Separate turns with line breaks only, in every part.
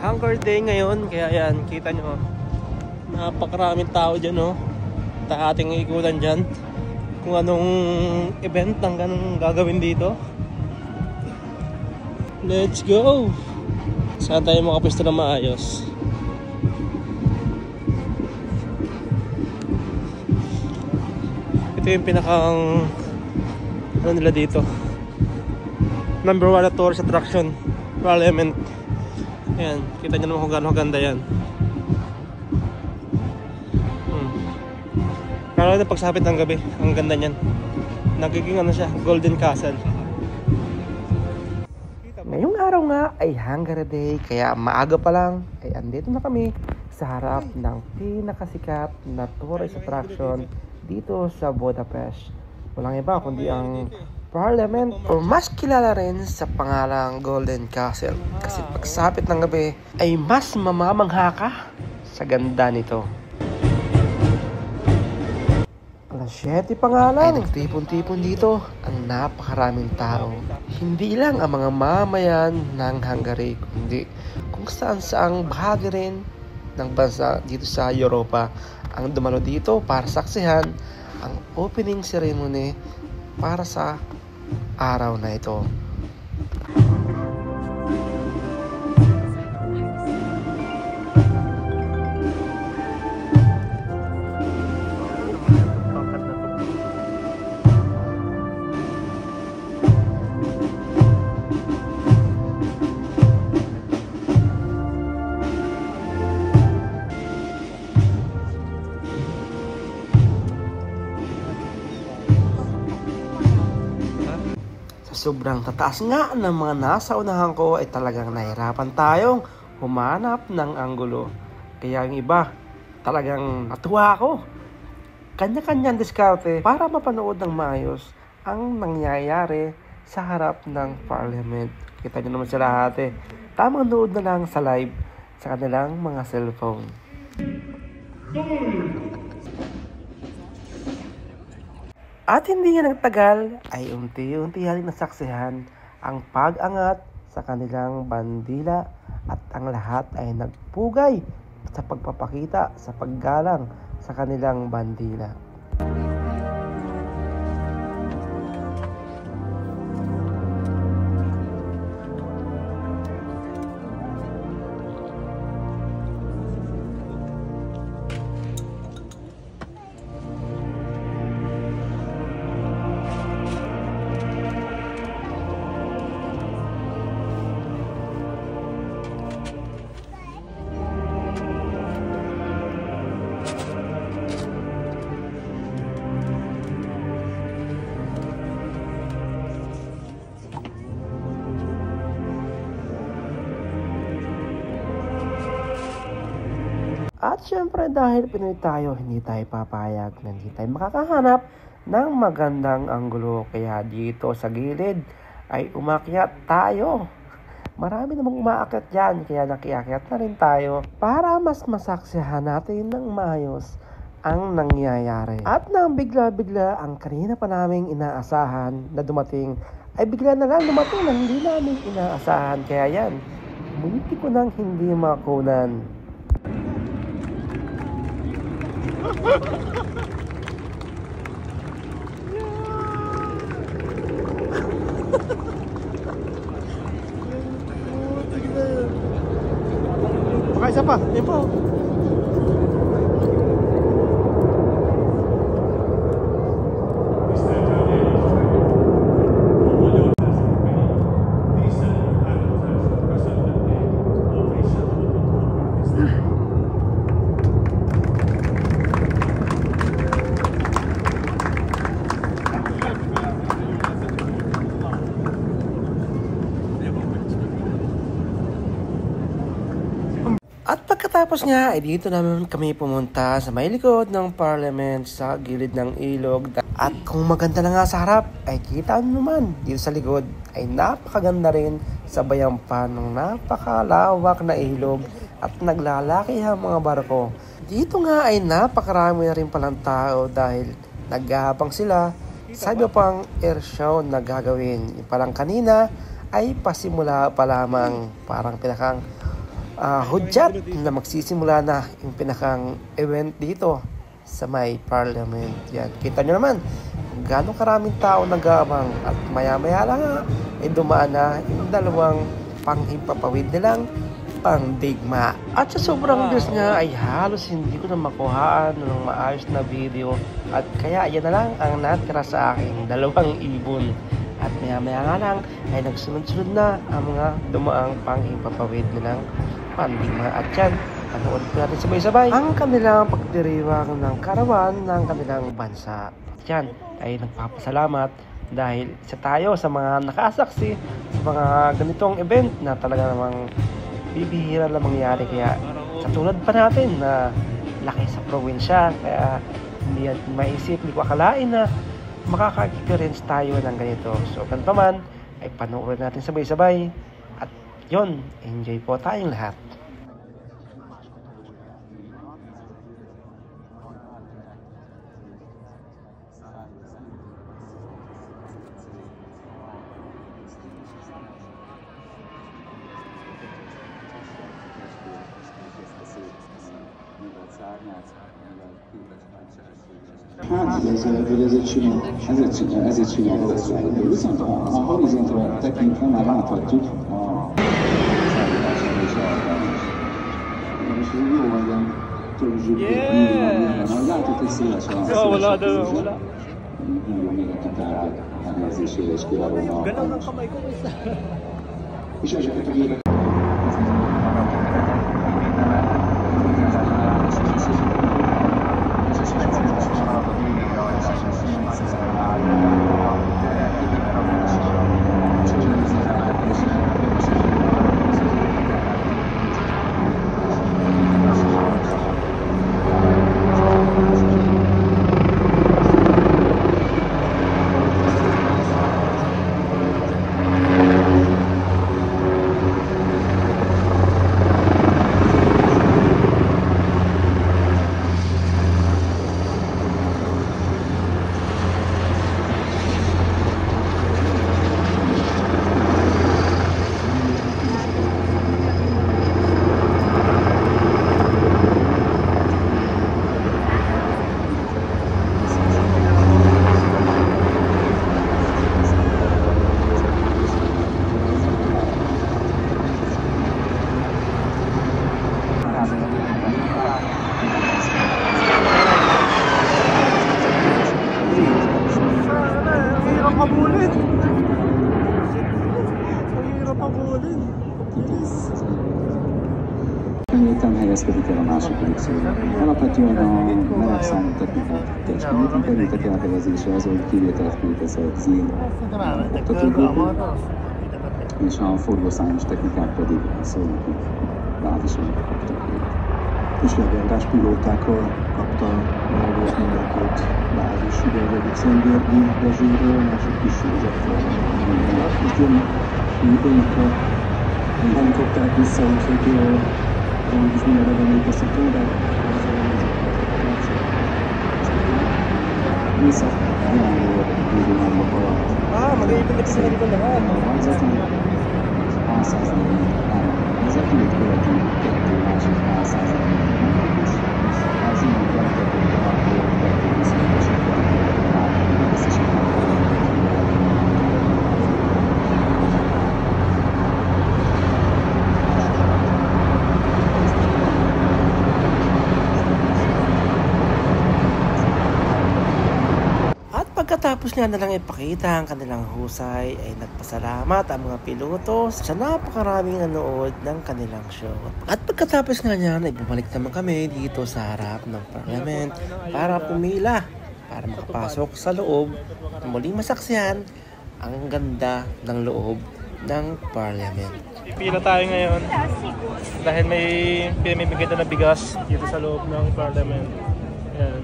Hunger Day ngayon, kaya yan, kita nyo, napakaraming tao dyan, no? Ating ikutan dyan kung anong event ang ganun gagawin dito. Let's go! Saan tayo makapisto na maayos? Ito yung pinakang ano nila dito, number 1 na tourist attraction, Parliament. Ayan, kita nyo naman kung gaano ganda yan. Pero na pagsapit ng gabi, ang ganda niyan. Nagiging ano siya, Golden Castle. Ngayong araw nga ay Hunger Day, kaya maaga pa lang ay andito na kami sa harap ng pinakasikat na tourist attraction dito sa Budapest. Walang iba kundi ang Parliament, o mas kilala rin sa pangalang Golden Castle. Kasi pagsapit ng gabi ay mas mamamangha ka sa ganda nito. Alas 7 pa nga lang ay nagtipon-tipon dito ang napakaraming tao. Hindi lang ang mga mamayan ng Hungary, kundi kung saan-saang bahagi rin ng bansa dito sa Europa ang dumalo dito para saksihan ang opening ceremony para sa araw na ito. Sobrang tataas nga ng mga nasa unahan ko ay talagang nahirapan tayong humanap ng anggulo. Kaya yung iba, talagang natuwa ako. Kanya-kanyang diskarte para mapanood ng maayos ang nangyayari sa harap ng Parliament. Kita nyo naman sila ate. Tamang nood na lang sa live sa kanilang mga cellphone. At hindi nga nagtagal ay unti-unti haling nasaksihan ang pag-angat sa kanilang bandila at ang lahat ay nagpugay sa pagpapakita sa paggalang sa kanilang bandila. At syempre dahil Pinoy tayo, hindi tayo papayag na hindi tayo makakahanap ng magandang anggulo. Kaya dito sa gilid ay umakyat tayo. Marami namang umaakyat dyan, kaya nakiakyat na rin tayo para mas masaksihan natin ng maayos ang nangyayari. At nang bigla-bigla ang kanina pa naming inaasahan na dumating, ay bigla na lang dumating na hindi namin inaasahan. Kaya yan, munti ko nang hindi makunan. Baka isa pa, yun po. At pagkatapos nga, ay dito naman kami pumunta sa may likod ng Parliament sa gilid ng ilog. At kung maganda na nga sa harap, ay kita naman dito sa likod ay napakaganda rin sa bayan pa ng napakalawak na ilog at naglalaki ang mga barko. Dito nga ay napakarami na rin palang tao dahil naghahabang sila sa iba pang air show na gagawin. Yung palang kanina ay pasimula pa lamang, parang pinakang hudyat na magsisimula na yung pinakang event dito sa may Parliament. Yan, kita nyo naman gano'ng karaming tao nag-aabang at maya-maya lang ay dumaan na yung dalawang panghimpapawid nilang pangdigma. At sa sobrang bilis nga ay halos hindi ko na makuhaan ng maayos na video at kaya yan na lang ang natira sa aking dalawang ibon. At maya-maya nga lang ay nagsunod-sunod na ang mga dumaang panghimpapawid nilang pandigma. At yan, panood ko natin sabay-sabay ang kanilang pagdiriwang ng karawan ng kanilang bansa. At yan ay nagpapasalamat dahil isa tayo sa mga nakasaksi sa mga ganitong event na talaga namang bibihira lang mangyari. Kaya sa tulad pa natin na laki sa probinsya, kaya hindi yan maisip, hindi ko akalain na makaka-experience tayo ng ganito. So ganito man ay panoorin natin sabay-sabay at yon, enjoy po tayong lahat.
Hát, ezért csináljuk ezt rájövő. Viszont a horizontra tekintve már láthatjuk a szállításon és elvárás. És ez jó vagy ilyen több zsugó, látod, hogy széles a széles nagyon méretű tárgyak elhelyezésére és kiválóan alkalmas. És ezeket a gépek Miután helyezkedik el a második szóra. Alapvetően a melegszámú technikát testményt kerültek elhelyezésre az, hogy kivételt képez a zín oktatógépén, és a forgószámos technikák pedig a szólóki bázison kaptak helyet. És legendás pilótákról kapta Melvós mindenkit bázis, ugye az egyik Szentgyörgyi Rezsőről, a másik Kis Józsefről. És jönnek a helikopterek vissza, úgyhogy is mindenre emlékeztető, de vissza jelenlő időhangok alatt. Mag-iipon ko naman. Ez a két követi kettő másik A140. Az így gyakorlatilag akkor kettő viszonyosított összesített.
Pagkatapos nga nalang ipakita ang kanilang husay ay nagpasalamat ang mga piloto sa napakaraming nanood ng kanilang show. At pagkatapos nga niyan ay bumalik naman kami dito sa harap ng Parliament para pumila para makapasok sa loob at muling masaksihan ang ganda ng loob ng Parliament.
Pipila tayo ngayon dahil may pinamimigay na bigas dito sa loob ng Parliament. Ayan.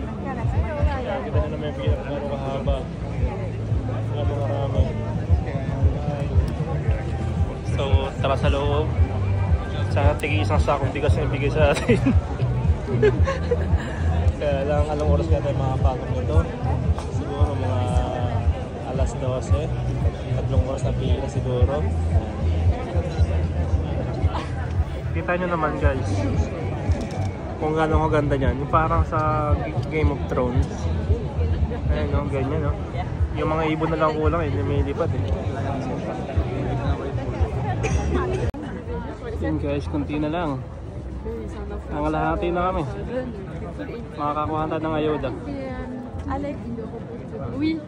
Kita nyo naman yung pigil na gano'ng kahaba. Wala mga marami. So, tara sa loob. Sa tigi isang sakong bigas yung bigay sa atin. Kaya lang, anong oras kaya tayo makapagod nito? Siguro mga alas 12. 3 oras na pila siguro. Kita nyo naman guys kung gaano kaganda niyan. Yung parang sa Game of Thrones. Ayun no, ganyan no. Yung mga ibon na lang kulang eh, lumilipad eh. Yun guys, konti na lang. Nangalahati na kami. Makakakuha tayo ng ayuda.
Alex. Oui.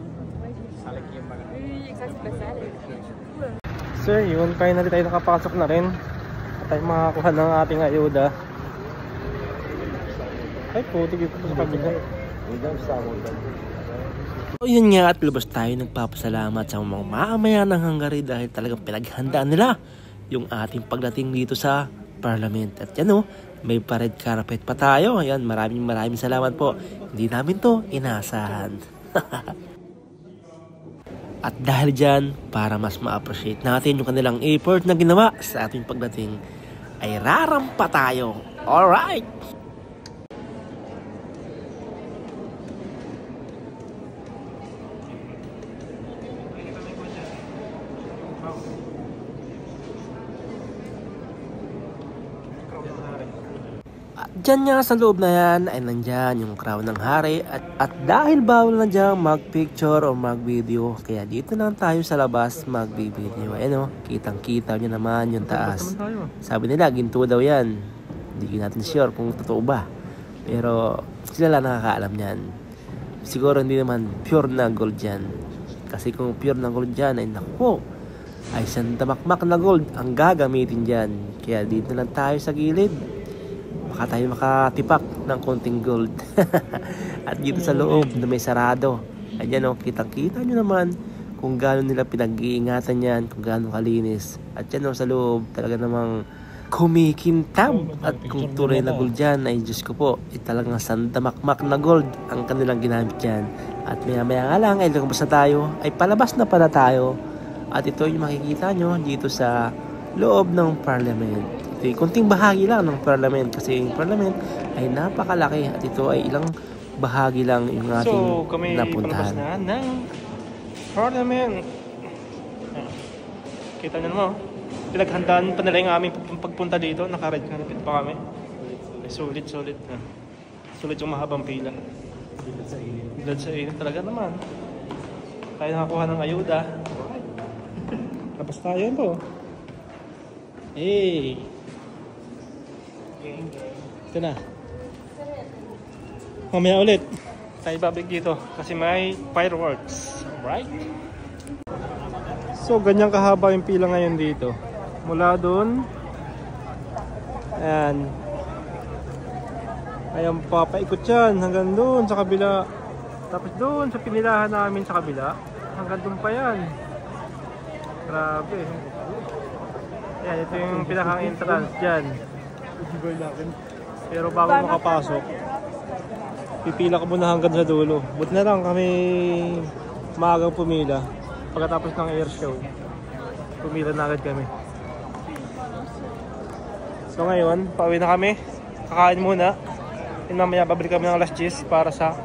Sir, yun, finally tayo nakapasok na rin. At tayo makakakuha ng ating ayuda. Ay, puti dito sa kabila.
So yun nga, at lubos tayo nagpapasalamat sa mga mamamayan ng Hungary dahil talagang pinaghandaan nila yung ating pagdating dito sa Parliament. At yan o, may pa-red carpet pa tayo. Ayan, maraming salamat po. Hindi namin to inaasahan. At dahil dyan, para mas ma-appreciate natin yung kanilang effort na ginawa sa ating pagdating, ay rarampa tayo. Alright! Diyan nga sa loob na yan ay nandyan yung crown ng hari at dahil bawal na dyan mag-picture o mag-video, kaya dito lang tayo sa labas mag-video. Ayan o, kitang-kita nyo naman yung taas. Sabi nila, ginto daw yan. Hindi natin sure kung totoo ba. Pero sila lang nakakaalam yan. Siguro hindi naman pure na gold yan. Kasi kung pure na gold yan ay naku, ay sandamakmak na gold ang gagamitin dyan. Kaya dito lang tayo sa gilid. Baka tayo makatipak ng konting gold. At dito sa loob na may sarado. Ayan o, kitang-kita nyo naman kung gaano nila pinag-iingatan yan, kung gaano kalinis. At yan o, sa loob talaga namang kumikintab. At kung tunay na gold yan, ay Diyos ko po, talagang sandamakmak na gold ang kanilang ginamit yan. At maya-maya nga lang, ay lumabas na tayo, ay palabas na pala tayo. At ito yung makikita nyo dito sa loob ng Parliament. Kunting bahagi lang ng Parliament kasi yung Parliament ay napakalaki at ito ay ilang bahagi lang yung ating napuntahan.
So, kami palabas na ng Parliament. Kita nyo naman, pinaghandaan pa nila yung aming pagpunta dito. Naka-red carpet pa kami. Sulit na. Sulit yung mahabang pila. Bilad sa init talaga naman. Tayo nakakuha ng ayuda. Labas tayo po. Hey! Ito na. Mamaya ulit tayo babalik dito kasi may fireworks. Right? So ganyan kahaba yung pila ngayon dito. Mula doon. Ayan. Ayan, papaikot yan hanggang doon sa kabila. Tapos doon sa pinilahan namin sa kabila, hanggang doon pa yan. Grabe. Ayan, ito yung pinaka-entrance dyan. Pero bago makapasok, pipila ka muna hanggang sa dulo. Buti na lang kami maagang pumila. Pagkatapos ng air show, pumila na agad kami. So ngayon, pauwi na kami. Kakain muna. And mamaya babalik kami ng alas 10 para sa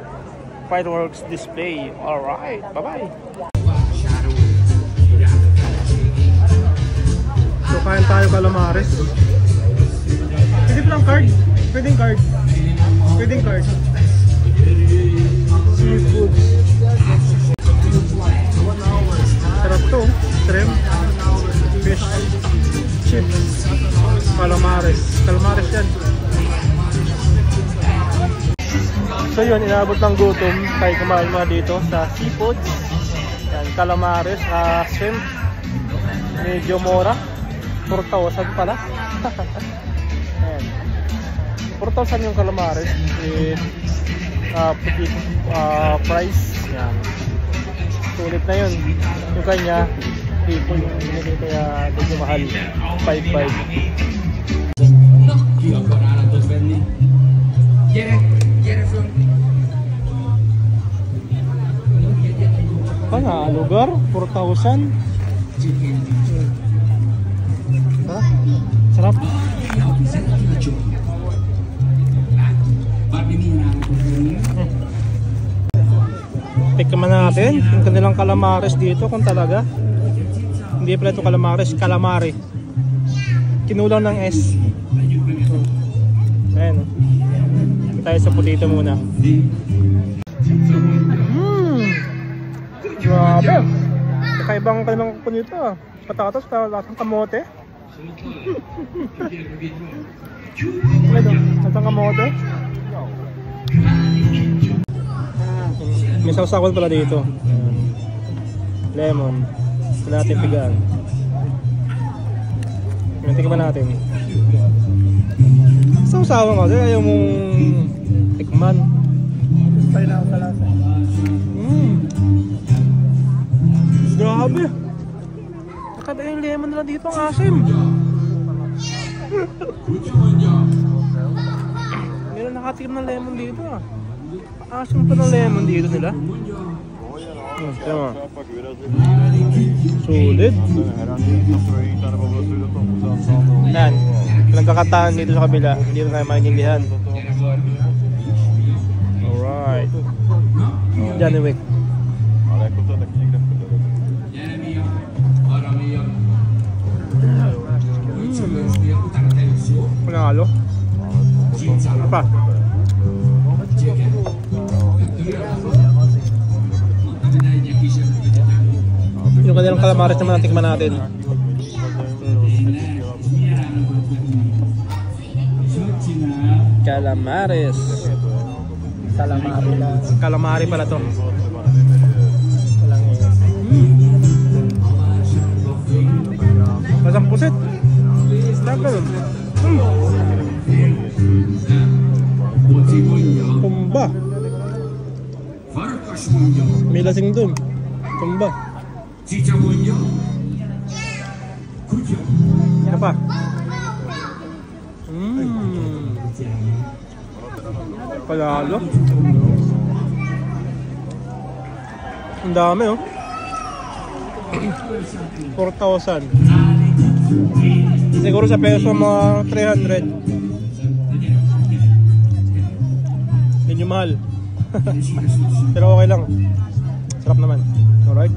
fireworks display. Alright, bye-bye! So kain tayo calamares. Pwede pa lang card? Pwedeng card. Pwedeng card. Seafood. Sarap to. Shrimp. Fish. Chips. Calamares. Calamares yan. So yun, inaabot ng gutom. Tayo kumain mga dito sa seafood. Yan, calamares. Shrimp. Medyo mura. 4,000 pala. Ayan. 4,000 yung calamares with price. Ayan. Sulit na yun. Yung kanya, people yung binili kaya medyo mahal. 5,500. Lugar? 4,000? Ha? Sarap. Tikman natin yung kanilang calamares dito kung talaga. Hindi pala ito calamares, calamari. Kinulang ng S. tayo sa potato muna. Grabe! Kakaibang ko nito ah. Patatas, lasang kamote. Lasang kamote. May sausakon pala dito. Lemon. Ito natin pigaan. Tingnan natin. Sausawan kasi ayaw mong tikman. Tayo na ako sa lasa. Grabe! Nakada yung lemon nila dito, ang asim. Meron nakatikim ng lemon dito ah. Asim pa ng lemon dito nila. Tama. Sulit. Yan. Nagkakataan dito sa kabila. Hindi na tayo maintindihan. Alright. Johnny Wick. Panalo. Ano pa? Yung kanilang calamares naman natikman natin. Calamares. Calamari pala to. Masang pusit. Snapper. Tumba. May lasing dun. Tumba. Ano pa? Palalo. Ang dami oh. 4,000. Siguro sa peso mga 300. Medyo mahal. Pero okay lang. Sarap naman. Alright.